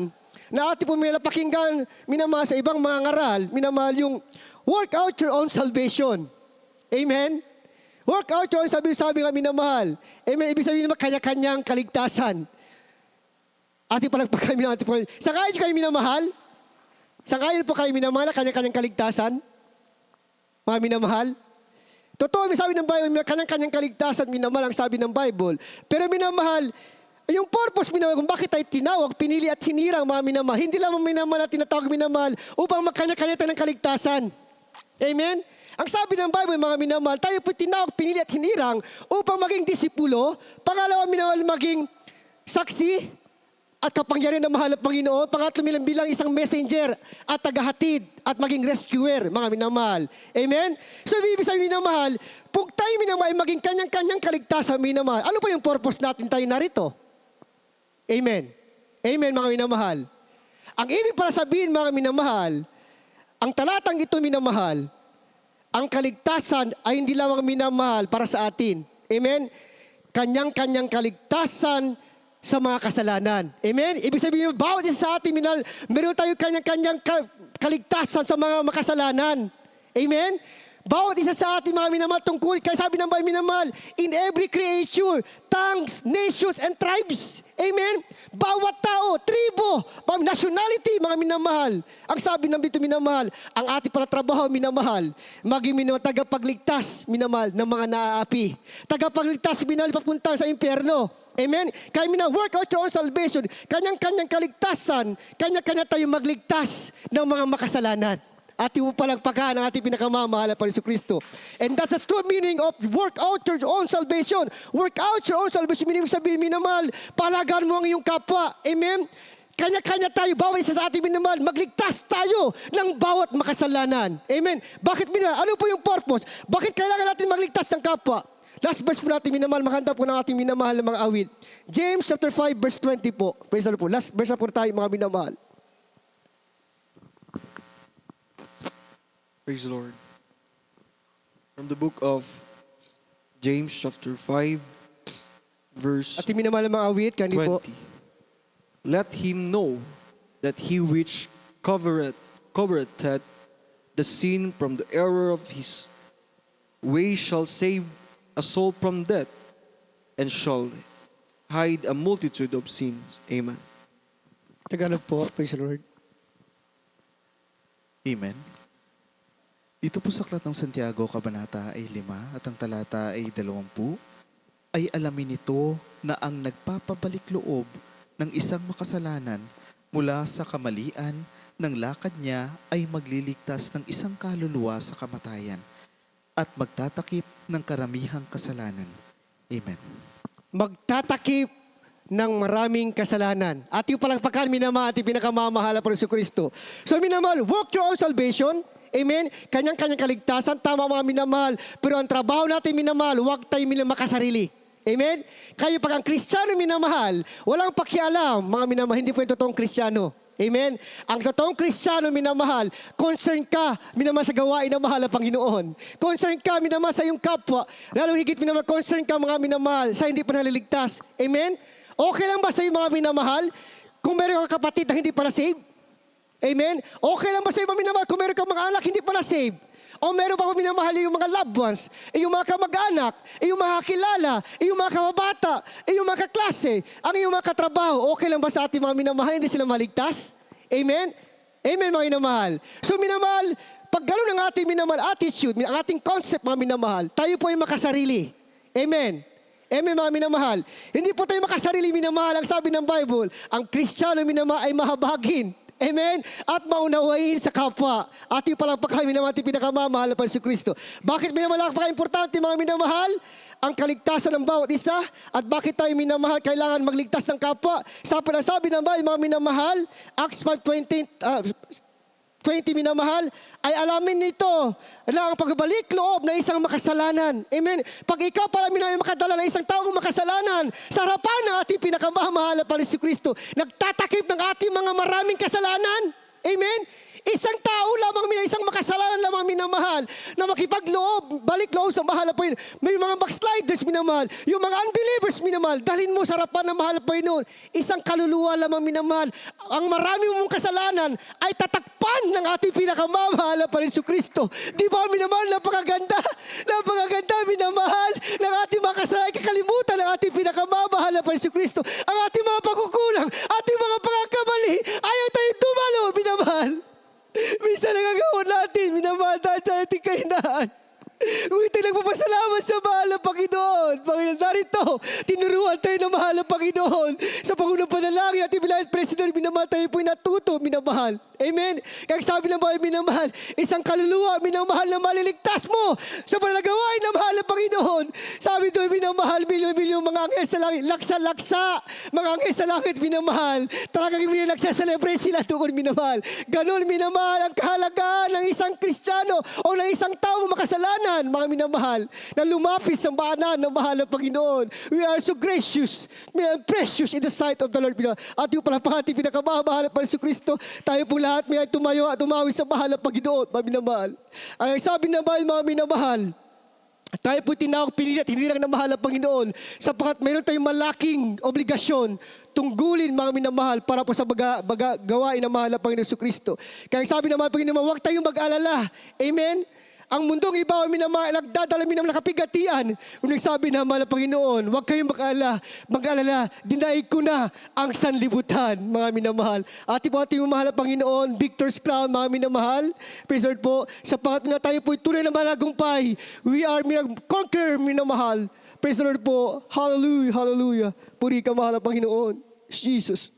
na ating pakinggan minamahal sa ibang mga ngaral, minamahal yung work out your own salvation. Amen? Work out your own salvation, sabi nga minamahal. Amen? Ibig sabihin naman kanya-kanyang kaligtasan. Ating palagpakan minamahal. Sangayon kayo minamahal? Sangayon po kayo minamahal na kanya-kanyang kaligtasan? Mga minamahal? Totoo, may sabi ng Bible, may kanyang kaligtasan, minamahal ang sabi ng Bible. Pero minamahal, yung purpose minamahal, kung bakit tayo tinawag, pinili at hinirang mga minamahal. Hindi lamang minamahal at tinatawag minamahal upang magkanya-kanya tayo ng kaligtasan. Amen? Ang sabi ng Bible, mga minamahal, tayo po tinawag, pinili at hinirang upang maging disipulo. Pangalawa, minamahal, maging saksi at kapangyarihan ng mahal na Panginoon. Pangatlo, bilang isang messenger at tagahatid at maging rescuer, mga minamahal. Amen? So, ibig sabihin minamahal, pag tayo minamahal, maging kanyang-kanyang kaligtasan, minamahal. Ano ba yung purpose natin tayo narito? Amen. Amen, mga minamahal. Ang ibig para sabihin, mga minamahal, ang talatang ito, minamahal, ang kaligtasan ay hindi lamang minamahal para sa atin. Amen? Kanyang-kanyang kaligtasan sa mga kasalanan. Amen? Ibig sabihin, bawat isa sa atin, minahal, meron tayo kanyang-kanyang kaligtasan sa mga makasalanan. Amen? Bawat isa sa atin, mga minamahal, tungkol, kaya sabi ng Bible, minamahal, in every creature, tongues, nations, and tribes. Amen? Bawat tao, tribo, nationality, mga minamahal. Ang sabi ng dito, minamahal, ang ating palatrabaho, minamahal, maging minamahal, tagapagligtas, minamahal, ng mga naaapi. Tagapagligtas, minamahal, papunta sa impyerno. Amen? Kaya work out your own salvation. Kanyang-kanyang kaligtasan, kanya-kanya tayo magligtas ng mga makasalanan. Ating upalagpakan ang ating pinakamamahal na Panginoon Kristo. And that's the true meaning of work out your own salvation. Work out your own salvation. Meaning sabihin, minamahal, palagaan mo ang iyong kapwa. Amen? Kanya-kanya tayo, bawat isa sa ating minamahal, magligtas tayo ng bawat makasalanan. Amen? Bakit minamahal? Ano po yung purpose? Bakit kailangan natin magligtas ng kapwa? Last verse po natin, minamahal, makanta po ng ating minamahal na mga awit. James chapter 5, verse 20 po. Praise the Lord po. Last verse na po tayo, mga minamahal. Praise the Lord. From the book of James chapter 5, verse Ating minamahal na mga awit, kanina po. 20. Let him know that he which covereth the sin from the error of his way shall save a soul from death, and shall hide a multitude of sins. Amen. Tagalog po, praise the Lord. Amen. Dito po sa Aklat ng Santiago, Kabanata ay 5 at ang talata ay 20, ay alamin nito na ang nagpapabalik loob ng isang makasalanan mula sa kamalian ng lakad niya ay magliligtas ng isang kaluluwa sa kamatayan at magtatakip ng karamihang kasalanan. Amen. Magtatakip ng maraming kasalanan. At yung palagpakan, minamahal at pinakamamahal po ng Kristo. So minamahal, work your own salvation. Amen? Kanyang-kanyang kaligtasan, tama mga minamahal. Pero ang trabaho natin minamahal, huwag tayo makasarili. Amen? Kayo pag ang Kristiyano minamahal, walang pakialam, mga minamahal, hindi po yung totoong Kristiyano. Amen? Ang totoong Kristiyano minamahal, concern ka minamahal sa gawain na mahal ng Panginoon. Concern ka minamahal sa iyong kapwa. Lalo higit minamahal, concern ka mga minamahal sa hindi pa naliligtas. Amen? Okay lang ba sa iyo mga minamahal kung meron kang kapatid na hindi pa na-save? Amen? Okay lang ba sa iyo mga minamahal kung meron kang mga anak hindi pa na-save? O meron pa minamahal yung mga loved ones, yung mga kamag-anak, yung mga kakilala, yung mga kababata, yung mga kaklase, ang yung mga katrabaho. Okay lang ba sa ating mga minamahal, hindi sila maligtas? Amen? Amen mga minamahal. So minamahal, pag gano'n ang ating minamahal attitude, ang ating concept mga minamahal, tayo po ay makasarili. Amen? Amen mga minamahal. Hindi po tayo makasarili minamahal. Ang sabi ng Bible, ang Kristiyano minamahal ay mahabagin. Amen? At maunawain sa kapwa. At yung palang pagkain minamahal, pinakamamahal pa si Kristo. Bakit minamahal importante mga minamahal? Ang kaligtasan ng bawat isa. At bakit tayo minamahal kailangan magligtas ng kapwa? Sa panasabi ng Bible mga minamahal, Acts 5:20 minamahal, ay alamin nito na ang pagbalik loob na isang makasalanan. Amen? Pag ikaw pala minamahal makadala ng isang taong makasalanan sa harapan ng ating pinakamamahal na si Kristo, nagtatakip ng ating mga maraming kasalanan. Amen? Isang tao lamang, isang makasalanan lamang minamahal na makipagloob, balik loob sa mahal na Panginoon. May mga backsliders minamahal, yung mga unbelievers minamahal, dalhin mo sa harapan ng mahal na Panginoon. Isang kaluluwa lamang minamahal. Ang marami mong kasalanan ay tatakpan ng ating pinakamamahal na Panginoon Kristo. Di ba minamahal, napakaganda? Napakaganda minamahal ng ating mga kasalanan. Kakalimutan ng ating pinakamamahal na Panginoon Kristo. Ang ating mga pagkukulang, ating mga pagkakamali, ayaw tayo dumalo minamahal. Minsan nagagawa natin, minamahal tayo sa ating kahinaan. Ngunit nagpapasalamat sa mahal na Panginoon. Panginoon, narito, tinuruan tayo ng mahal na Panginoon. Sa Panginoon panalangin at ibilahit President, minamahal tayo po'y natuto, minamahal. Amen? Kaya sabi ng bahay, minamahal, isang kaluluwa, minamahal na maliligtas mo sa panagawain ng mahal na Panginoon. Sabi doon, minamahal, milyon-milyon mga anghel sa langit, laksa-laksa, mga anghel sa langit, minamahal. Talagang nagsa-celebrate sila doon, minamahal. Ganon, minamahal, ang kahalagaan ng isang Kristiyano o ng isang tao makasalanan, mga minamahal, na lumapit sa baanan ng mahal na Panginoon. We are so gracious, we are precious in the sight of the Lord. At yung pala pangati, pinakamahal pa si Kristo, tayo po lahat may tumayo at tumawi sa mahal na Panginoon, mga minamahal. Ay sabi na ba, mga minamahal, tayo po tinawag, pinilit, hindi lang na mahal na Panginoon, sapagkat mayroon tayong malaking obligasyon tunggulin mga minamahal para po sa gawain ng mahal na Panginoon Kristo. Kaya sabi ng mga Panginoon, huwag tayong mag-alala. Amen? Ang mundong iba, minamahal, nagdadala minamahal na kapigatian. Kung nagsabi na mahal na Panginoon, huwag kayong mag-alala, dinaig ko na ang sanlibutan, mga minamahal. At po ating mahal na Panginoon, Victor's Crown, mga minamahal. Praise Lord po, sapagat na tayo po'y tunay na malagumpay. We are conquer, minamahal. Praise the Lord po. Hallelujah, hallelujah. Puri ka, mahal na Panginoon. Jesus.